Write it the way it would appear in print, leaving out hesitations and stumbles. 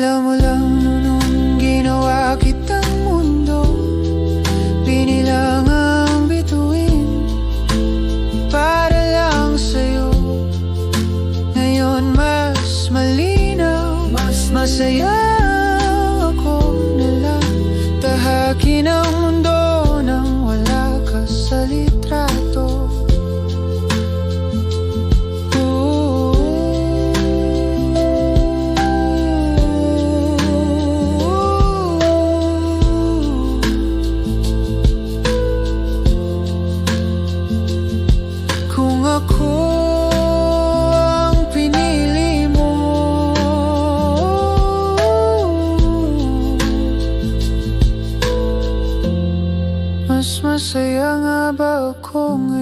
Alam mo lang nung ginawa kitang mundo, binilang ang bituin para lang sa'yo. Ngayon mas malinaw, mas masaya ako na lang tahakin ang mundo nang wala ka sa litrato. Kung ako ang pinili mo, mas masaya nga ba ako ngayon?